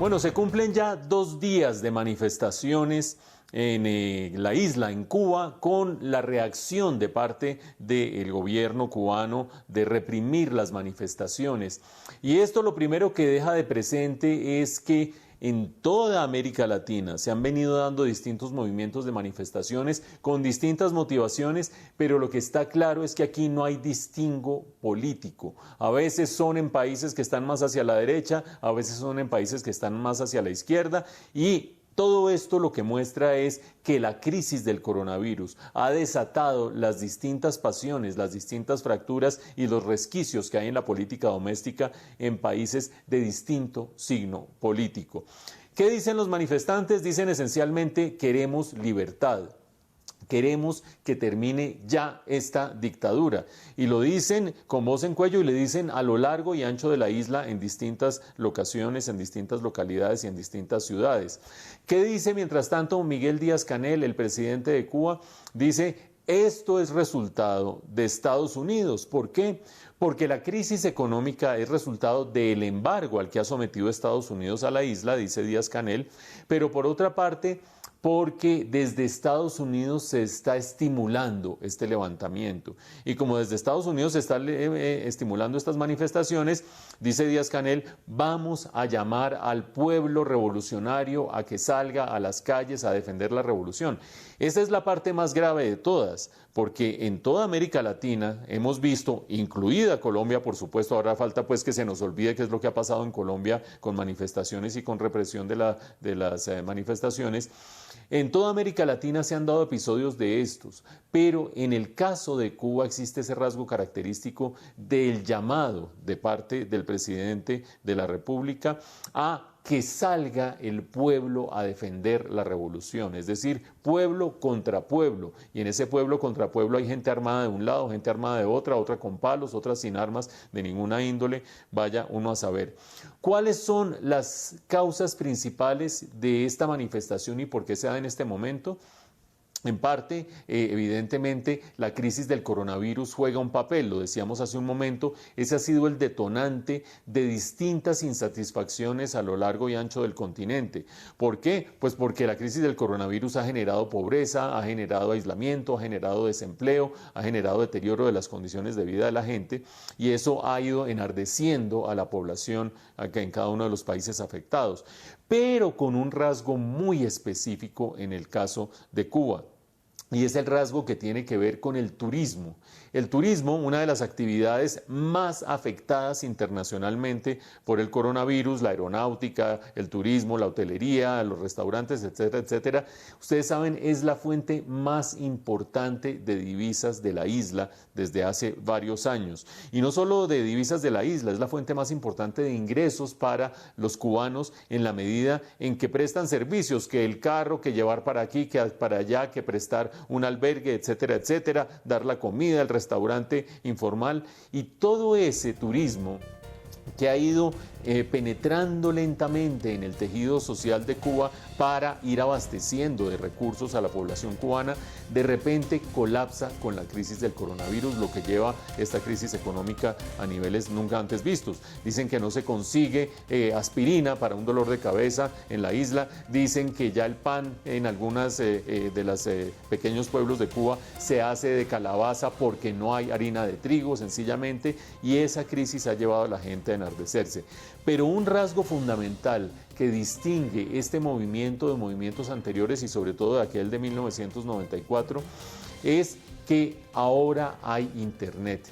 Bueno, se cumplen ya 2 días de manifestaciones en la isla, en Cuba, con la reacción de parte del gobierno cubano de reprimir las manifestaciones. Y esto lo primero que deja de presente es que en toda América Latina se han venido dando distintos movimientos de manifestaciones con distintas motivaciones, pero lo que está claro es que aquí no hay distingo político. A veces son en países que están más hacia la derecha, a veces son en países que están más hacia la izquierda, y todo esto lo que muestra es que la crisis del coronavirus ha desatado las distintas pasiones, las distintas fracturas y los resquicios que hay en la política doméstica en países de distinto signo político. ¿Qué dicen los manifestantes? Dicen esencialmente: queremos libertad. Queremos que termine ya esta dictadura. Y lo dicen con voz en cuello y le dicen a lo largo y ancho de la isla en distintas locaciones, en distintas localidades y en distintas ciudades. ¿Qué dice mientras tanto Miguel Díaz-Canel, el presidente de Cuba? Dice: esto es resultado de Estados Unidos. ¿Por qué? Porque la crisis económica es resultado del embargo al que ha sometido Estados Unidos a la isla, dice Díaz-Canel, pero por otra parte, porque desde Estados Unidos se está estimulando este levantamiento. Y como desde Estados Unidos se está estimulando estas manifestaciones, dice Díaz-Canel: vamos a llamar al pueblo revolucionario a que salga a las calles a defender la revolución. Esta es la parte más grave de todas, porque en toda América Latina hemos visto, incluida Colombia, por supuesto, ahora falta pues que se nos olvide qué es lo que ha pasado en Colombia con manifestaciones y con represión de las manifestaciones. En toda América Latina se han dado episodios de estos, pero en el caso de Cuba existe ese rasgo característico del llamado de parte del presidente de la República a que salga el pueblo a defender la revolución, es decir, pueblo contra pueblo, y en ese pueblo contra pueblo hay gente armada de un lado, gente armada de otra, otra con palos, otra sin armas de ninguna índole, vaya uno a saber. ¿Cuáles son las causas principales de esta manifestación y por qué se da en este momento? En parte, evidentemente, la crisis del coronavirus juega un papel, lo decíamos hace un momento, ese ha sido el detonante de distintas insatisfacciones a lo largo y ancho del continente. ¿Por qué? Pues porque la crisis del coronavirus ha generado pobreza, ha generado aislamiento, ha generado desempleo, ha generado deterioro de las condiciones de vida de la gente, y eso ha ido enardeciendo a la población en cada uno de los países afectados, pero con un rasgo muy específico en el caso de Cuba. Y es el rasgo que tiene que ver con el turismo. El turismo, una de las actividades más afectadas internacionalmente por el coronavirus, la aeronáutica, el turismo, la hotelería, los restaurantes, etcétera, etcétera. Ustedes saben, es la fuente más importante de divisas de la isla desde hace varios años. Y no solo de divisas de la isla, es la fuente más importante de ingresos para los cubanos en la medida en que prestan servicios, que el carro, que llevar para aquí, que para allá, que prestar un albergue, etcétera, etcétera, dar la comida, el restaurante informal, y todo ese turismo que ha ido penetrando lentamente en el tejido social de Cuba para ir abasteciendo de recursos a la población cubana, de repente colapsa con la crisis del coronavirus, lo que lleva esta crisis económica a niveles nunca antes vistos. Dicen que no se consigue aspirina para un dolor de cabeza en la isla, dicen que ya el pan en algunas de los pequeños pueblos de Cuba se hace de calabaza porque no hay harina de trigo, sencillamente, y esa crisis ha llevado a la gente a enardecerse. Pero un rasgo fundamental que distingue este movimiento de movimientos anteriores y sobre todo de aquel de 1994 es que ahora hay Internet.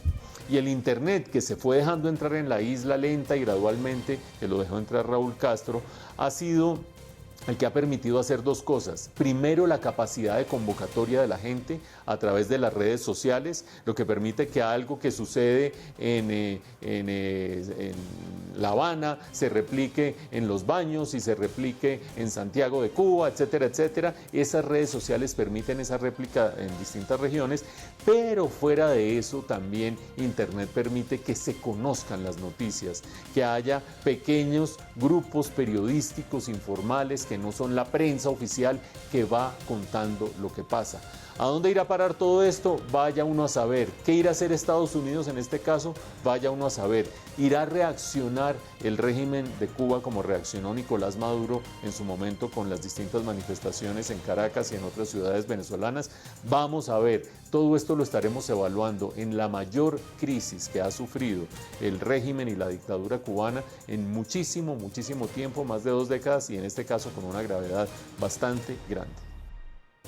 Y el Internet, que se fue dejando entrar en la isla lenta y gradualmente, que lo dejó entrar Raúl Castro, ha sido el que ha permitido hacer dos cosas. Primero, la capacidad de convocatoria de la gente a través de las redes sociales, lo que permite que algo que sucede en La Habana se replique en los baños y se replique en Santiago de Cuba, etcétera, etcétera. Esas redes sociales permiten esa réplica en distintas regiones, pero fuera de eso también Internet permite que se conozcan las noticias, que haya pequeños grupos periodísticos informales que no son la prensa oficial que va contando lo que pasa. ¿A dónde irá a parar todo esto? Vaya uno a saber. ¿Qué irá a hacer Estados Unidos en este caso? Vaya uno a saber. ¿Irá a reaccionar el régimen de Cuba como reaccionó Nicolás Maduro en su momento con las distintas manifestaciones en Caracas y en otras ciudades venezolanas? Vamos a ver. Todo esto lo estaremos evaluando en la mayor crisis que ha sufrido el régimen y la dictadura cubana en muchísimo tiempo, más de 2 décadas, y en este caso con una gravedad bastante grande.